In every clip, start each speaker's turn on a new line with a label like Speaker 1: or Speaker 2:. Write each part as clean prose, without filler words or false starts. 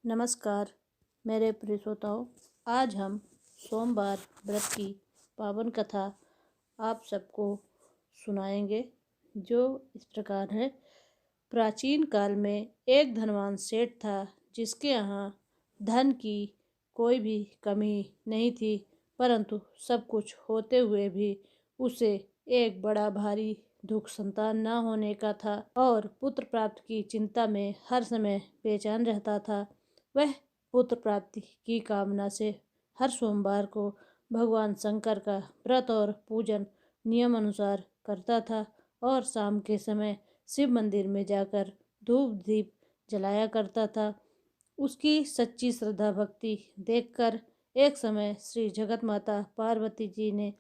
Speaker 1: नमस्कार मेरे प्रिय श्रोताओं। आज हम सोमवार व्रत की पावन कथा आप सबको सुनाएंगे, जो इस प्रकार है। प्राचीन काल में एक धनवान सेठ था, जिसके यहाँ धन की कोई भी कमी नहीं थी, परंतु सब कुछ होते हुए भी उसे एक बड़ा भारी दुख संतान न होने का था और पुत्र प्राप्ति की चिंता में हर समय बेचैन रहता था। वह पुत्र प्राप्ति की कामना से हर सोमवार को भगवान शंकर का व्रत और पूजन नियम अनुसार करता था और शाम के समय शिव मंदिर में जाकर धूप दीप जलाया करता था। उसकी सच्ची श्रद्धा भक्ति देखकर एक समय श्री जगत माता पार्वती जी ने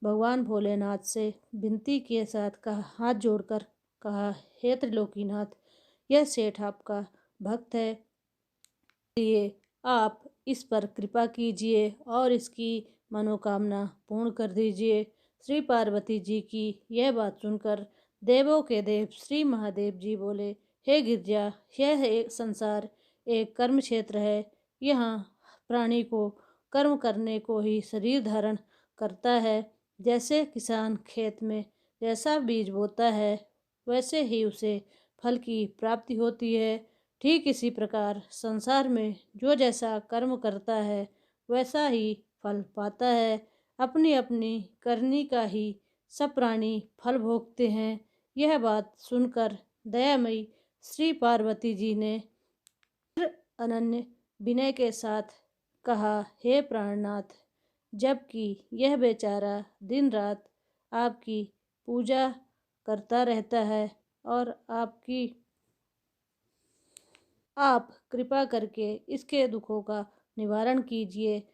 Speaker 1: भगवान भोलेनाथ से विनती के साथ कहा, हाथ जोड़कर कहा, हे त्रिलोकीनाथ, यह सेठ आपका भक्त है, इसलिए आप इस पर कृपा कीजिए और इसकी मनोकामना पूर्ण कर दीजिए। श्री पार्वती जी की यह बात सुनकर देवों के देव श्री महादेव जी बोले, हे गिरजा, यह एक संसार एक कर्म क्षेत्र है। यहाँ प्राणी को कर्म करने को ही शरीर धारण करता है। जैसे किसान खेत में जैसा बीज बोता है, वैसे ही उसे फल की प्राप्ति होती है। ठीक इसी प्रकार संसार में जो जैसा कर्म करता है, वैसा ही फल पाता है। अपनी अपनी करनी का ही सब प्राणी फल भोगते हैं। यह बात सुनकर दयामयी श्री पार्वती जी ने अनन्य विनय के साथ कहा, हे प्राणनाथ, जबकि यह बेचारा दिन रात आपकी पूजा करता रहता है और आप कृपा करके इसके दुखों का निवारण कीजिए।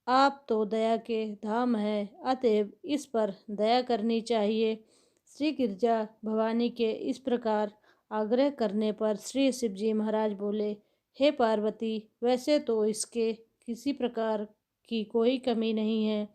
Speaker 1: आप तो दया के धाम है, अतएव इस पर दया करनी चाहिए। श्री गिरजा भवानी के इस प्रकार आग्रह करने पर श्री शिवजी महाराज बोले, हे पार्वती, वैसे तो इसके किसी प्रकार की कोई कमी नहीं है,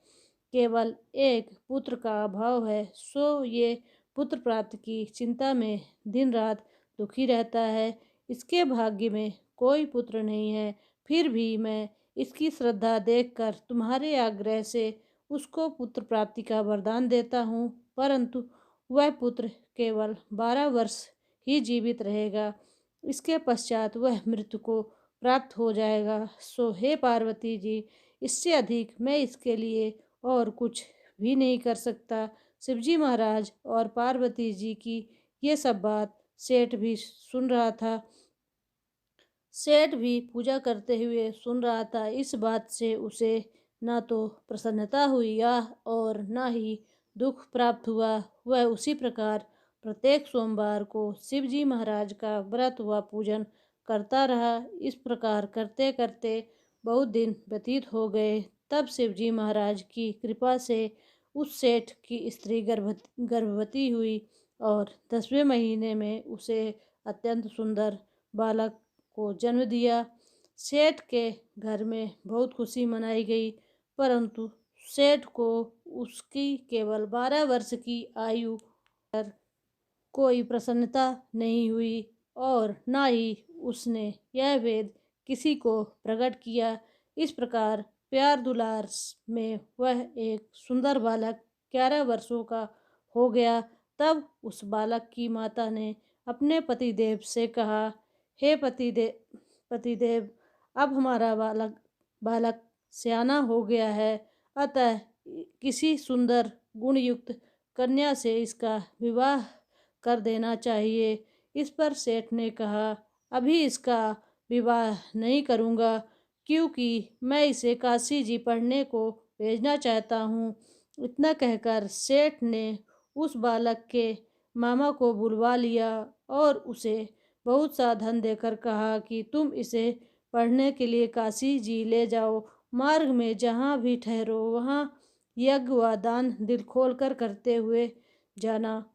Speaker 1: केवल एक पुत्र का अभाव है। सो ये पुत्र प्राप्ति की चिंता में दिन रात दुखी रहता है। इसके भाग्य में कोई पुत्र नहीं है, फिर भी मैं इसकी श्रद्धा देखकर तुम्हारे आग्रह से उसको पुत्र प्राप्ति का वरदान देता हूँ, परंतु वह पुत्र केवल 12 वर्ष ही जीवित रहेगा। इसके पश्चात वह मृत्यु को प्राप्त हो जाएगा। सो हे पार्वती जी, इससे अधिक मैं इसके लिए और कुछ भी नहीं कर सकता। शिवजी महाराज और पार्वती जी की ये सब बात सेठ भी सुन रहा था। सेठ भी पूजा करते हुए सुन रहा था। इस बात से उसे न तो प्रसन्नता हुई और न ही दुख प्राप्त हुआ। वह उसी प्रकार प्रत्येक सोमवार को शिवजी महाराज का व्रत व पूजन करता रहा। इस प्रकार करते करते बहुत दिन व्यतीत हो गए। तब शिवजी महाराज की कृपा से उस सेठ की स्त्री गर्भवती हुई और 10वें महीने में उसे अत्यंत सुंदर बालक को जन्म दिया। सेठ के घर में बहुत खुशी मनाई गई, परंतु सेठ को उसकी केवल 12 वर्ष की आयु पर कोई प्रसन्नता नहीं हुई और न ही उसने यह वेद किसी को प्रकट किया। इस प्रकार प्यार दुलार में वह एक सुंदर बालक 11 वर्षों का हो गया। तब उस बालक की माता ने अपने पतिदेव से कहा, हे पतिदेव, अब हमारा बालक बालक सयाना हो गया है, अतः किसी सुंदर गुणयुक्त कन्या से इसका विवाह कर देना चाहिए। इस पर सेठ ने कहा, अभी इसका विवाह नहीं करूँगा, क्योंकि मैं इसे काशी जी पढ़ने को भेजना चाहता हूँ। इतना कहकर सेठ ने उस बालक के मामा को बुलवा लिया और उसे बहुत सा धन देकर कहा कि तुम इसे पढ़ने के लिए काशी जी ले जाओ। मार्ग में जहाँ भी ठहरो वहाँ यज्ञ व दान दिल खोलकर करते हुए जाना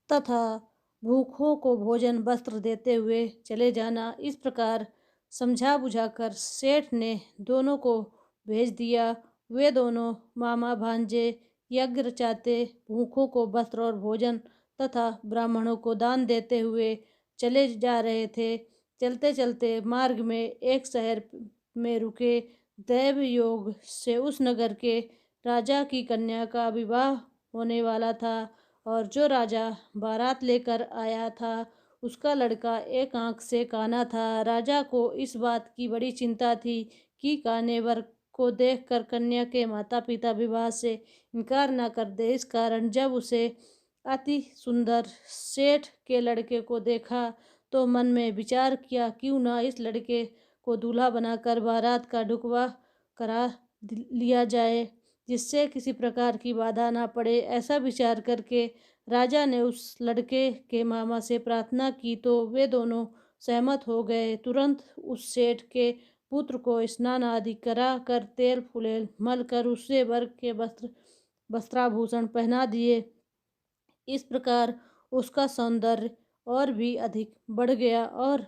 Speaker 1: तथा भूखों को भोजन वस्त्र देते हुए चले जाना। इस प्रकार समझा बुझाकर सेठ ने दोनों को भेज दिया। वे दोनों मामा भांजे यज्ञ रचाते, भूखों को वस्त्र और भोजन तथा ब्राह्मणों को दान देते हुए चले जा रहे थे। चलते चलते मार्ग में एक शहर में रुके। दैव योग से उस नगर के राजा की कन्या का विवाह होने वाला था और जो राजा बारात लेकर आया था उसका लड़का एक आंख से काना था। राजा को इस बात की बड़ी चिंता थी कि काने वर को देखकर कन्या के माता पिता विवाह से इनकार न कर दे। इस कारण जब उसे अति सुंदर सेठ के लड़के को देखा तो मन में विचार किया क्यों न इस लड़के को दूल्हा बनाकर बारात का ढुकवा करा लिया जाए जिससे किसी प्रकार की बाधा ना पड़े। ऐसा विचार करके राजा ने उस लड़के के मामा से प्रार्थना की तो वे दोनों सहमत हो गए। तुरंत उस सेठ के पुत्र को स्नान आदि करा कर तेल फुलेल मल कर उससे वर्ग के वस्त्राभूषण पहना दिए। इस प्रकार उसका सौंदर्य और भी अधिक बढ़ गया और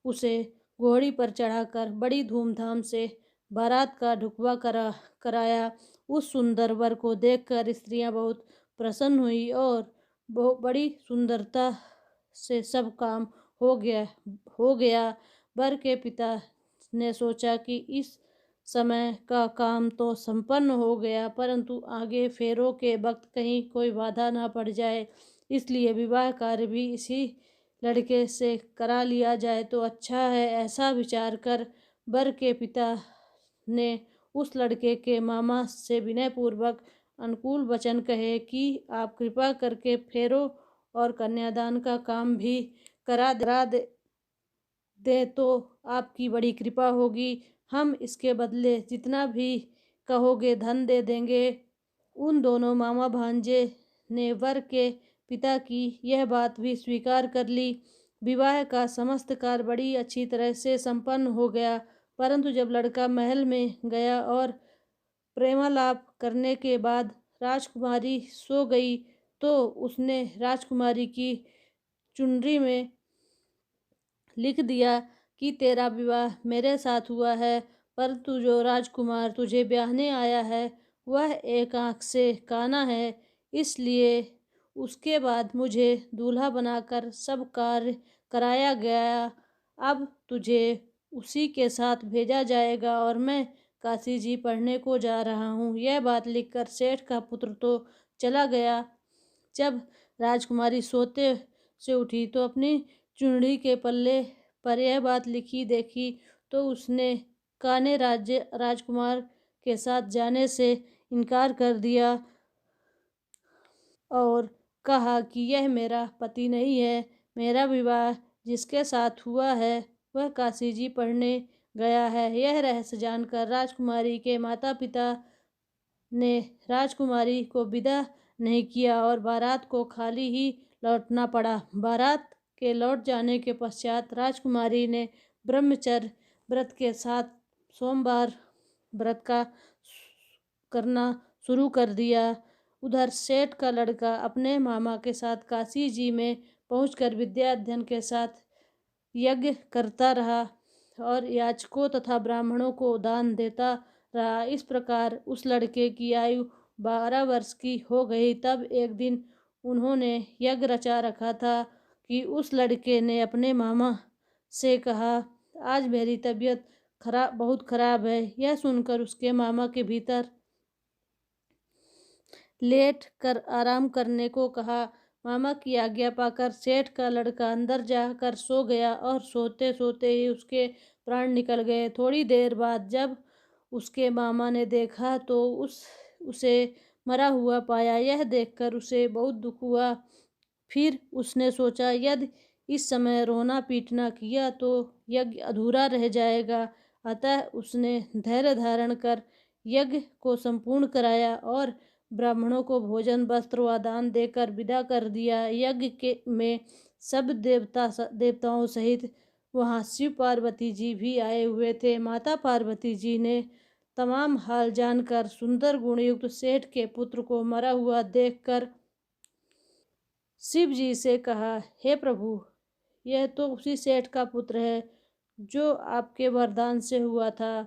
Speaker 1: उसे घोड़ी पर चढ़ाकर बड़ी धूमधाम से बारात का ढुकवा कराया। उस सुंदर वर को देखकर स्त्रियां बहुत प्रसन्न हुई और बहुत बड़ी सुंदरता से सब काम हो गया। वर के पिता ने सोचा कि इस समय का काम तो संपन्न हो गया परंतु आगे फेरों के वक्त कहीं कोई बाधा ना पड़ जाए, इसलिए विवाह कार्य भी इसी लड़के से करा लिया जाए तो अच्छा है। ऐसा विचार कर वर के पिता ने उस लड़के के मामा से विनयपूर्वक अनुकूल वचन कहे कि आप कृपा करके फेरों और कन्यादान का काम भी करा दे तो आपकी बड़ी कृपा होगी। हम इसके बदले जितना भी कहोगे धन दे देंगे। उन दोनों मामा भांजे ने वर के पिता की यह बात भी स्वीकार कर ली। विवाह का समस्त कार्य बड़ी अच्छी तरह से संपन्न हो गया परंतु जब लड़का महल में गया और प्रेमालाप करने के बाद राजकुमारी सो गई तो उसने राजकुमारी की चुनरी में लिख दिया कि तेरा विवाह मेरे साथ हुआ है परंतु जो राजकुमार तुझे ब्याहने आया है वह एक आंख से काना है, इसलिए उसके बाद मुझे दूल्हा बनाकर सब कार्य कराया गया। अब तुझे उसी के साथ भेजा जाएगा और मैं काशी जी पढ़ने को जा रहा हूँ। यह बात लिखकर सेठ का पुत्र तो चला गया। जब राजकुमारी सोते से उठी तो अपनी चुनरी के पल्ले पर यह बात लिखी देखी तो उसने काने राजकुमार के साथ जाने से इनकार कर दिया और कहा कि यह मेरा पति नहीं है। मेरा विवाह जिसके साथ हुआ है वह काशी जी पढ़ने गया है। यह रहस्य जानकर राजकुमारी के माता पिता ने राजकुमारी को विदा नहीं किया और बारात को खाली ही लौटना पड़ा। बारात के लौट जाने के पश्चात राजकुमारी ने ब्रह्मचर्य व्रत के साथ सोमवार व्रत का करना शुरू कर दिया। उधर सेठ का लड़का अपने मामा के साथ काशी जी में पहुंचकर विद्या अध्ययन के साथ यज्ञ करता रहा और याचकों तथा ब्राह्मणों को दान देता रहा। इस प्रकार उस लड़के की आयु 12 वर्ष की हो गई। तब एक दिन उन्होंने यज्ञ रचा रखा था कि उस लड़के ने अपने मामा से कहा आज मेरी तबीयत बहुत खराब है। यह सुनकर उसके मामा के भीतर लेट कर आराम करने को कहा। मामा की आज्ञा पाकर सेठ का लड़का अंदर जाकर सो गया और सोते सोते ही उसके प्राण निकल गए। थोड़ी देर बाद जब उसके मामा ने देखा तो उसे मरा हुआ पाया। यह देखकर उसे बहुत दुख हुआ। फिर उसने सोचा यदि इस समय रोना पीटना किया तो यज्ञ अधूरा रह जाएगा। अतः उसने धैर्य धारण कर यज्ञ को संपूर्ण कराया और ब्राह्मणों को भोजन वस्त्र व दान देकर विदा कर दिया। यज्ञ में सब देवताओं सहित वहां शिव पार्वती जी भी आए हुए थे। माता पार्वती जी ने तमाम हाल जानकर सुंदर गुणयुक्त सेठ के पुत्र को मरा हुआ देखकर शिव जी से कहा, हे प्रभु, यह तो उसी सेठ का पुत्र है जो आपके वरदान से हुआ था।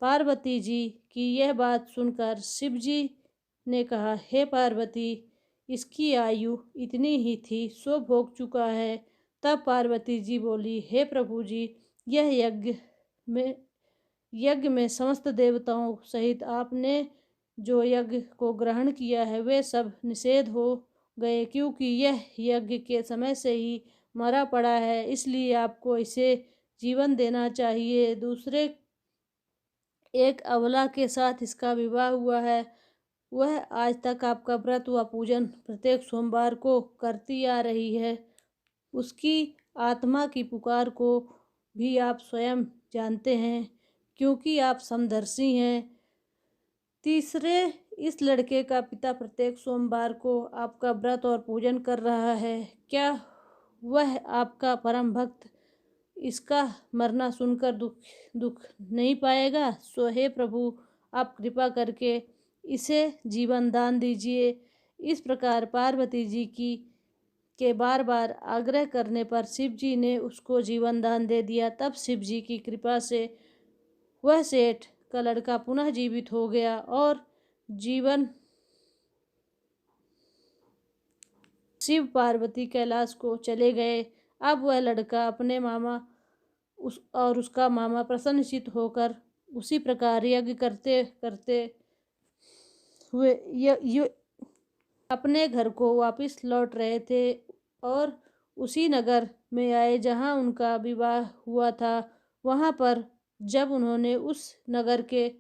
Speaker 1: पार्वती जी की यह बात सुनकर शिव जी ने कहा, हे पार्वती, इसकी आयु इतनी ही थी, सो भोग चुका है। तब पार्वती जी बोली, हे प्रभु जी, यह यज्ञ में समस्त देवताओं सहित आपने जो यज्ञ को ग्रहण किया है वे सब निषेध हो गए, क्योंकि यह यज्ञ के समय से ही मरा पड़ा है, इसलिए आपको इसे जीवन देना चाहिए। दूसरे एक अबला के साथ इसका विवाह हुआ है, वह आज तक आपका व्रत व पूजन प्रत्येक सोमवार को करती आ रही है। उसकी आत्मा की पुकार को भी आप स्वयं जानते हैं, क्योंकि आप समदर्शी हैं। तीसरे, इस लड़के का पिता प्रत्येक सोमवार को आपका व्रत और पूजन कर रहा है। क्या वह आपका परम भक्त इसका मरना सुनकर दुख नहीं पाएगा? सो हे प्रभु, आप कृपा करके इसे जीवन दान दीजिए। इस प्रकार पार्वती जी के बार बार आग्रह करने पर शिव जी ने उसको जीवन दान दे दिया। तब शिव जी की कृपा से वह सेठ का लड़का पुनः जीवित हो गया और जीवन शिव पार्वती कैलाश को चले गए। अब वह लड़का अपने मामा उसका मामा प्रसन्नचित्त होकर उसी प्रकार यज्ञ करते करते हुए अपने घर को वापस लौट रहे थे और उसी नगर में आए जहां उनका विवाह हुआ था। वहां पर जब उन्होंने उस नगर के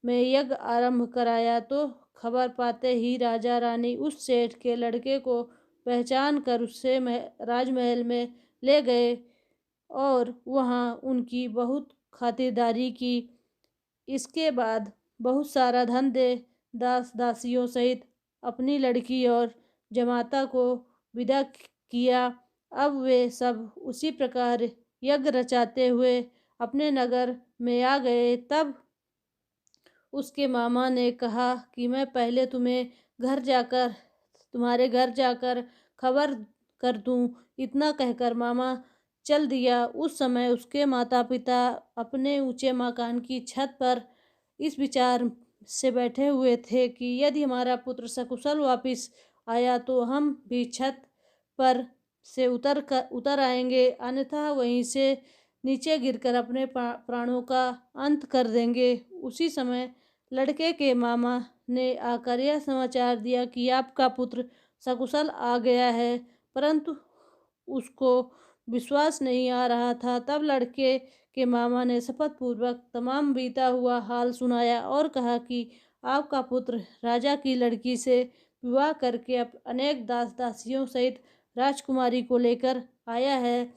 Speaker 1: में यज्ञ आरंभ कराया तो खबर पाते ही राजा रानी उस सेठ के लड़के को पहचान कर उससे राजमहल में ले गए और वहां उनकी बहुत खातिरदारी की। इसके बाद बहुत सारा धन दे दास दासियों सहित अपनी लड़की और जमाता को विदा किया। अब वे सब उसी प्रकार यज्ञ रचाते हुए अपने नगर में आ गए। तब उसके मामा ने कहा कि मैं पहले तुम्हारे घर जाकर खबर कर दूं। इतना कहकर मामा चल दिया। उस समय उसके माता पिता अपने ऊंचे मकान की छत पर इस विचार से बैठे हुए थे कि यदि हमारा पुत्र सकुशल वापस आया तो हम भी छत पर से उतर आएंगे, अन्यथा वहीं से नीचे गिरकर अपने प्राणों का अंत कर देंगे। उसी समय लड़के के मामा ने आकर यह समाचार दिया कि आपका पुत्र सकुशल आ गया है, परंतु उसको विश्वास नहीं आ रहा था। तब लड़के के मामा ने शपथ पूर्वक तमाम बीता हुआ हाल सुनाया और कहा कि आपका पुत्र राजा की लड़की से विवाह करके अनेक दास दासियों सहित राजकुमारी को लेकर आया है।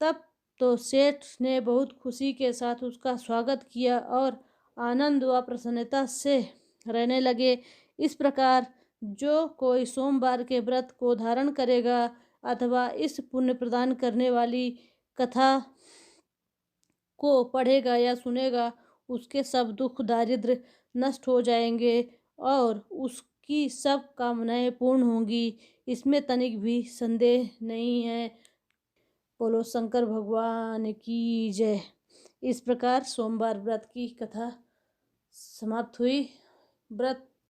Speaker 1: तब तो सेठ ने बहुत खुशी के साथ उसका स्वागत किया और आनंद व प्रसन्नता से रहने लगे। इस प्रकार जो कोई सोमवार के व्रत को धारण करेगा अथवा इस पुण्य प्रदान करने वाली कथा को पढ़ेगा या सुनेगा, उसके सब दुख दारिद्र नष्ट हो जाएंगे और उसकी सब कामनाएं पूर्ण होंगी। इसमें तनिक भी संदेह नहीं है। बोलो शंकर भगवान की जय। इस प्रकार सोमवार व्रत की कथा समाप्त हुई। व्रत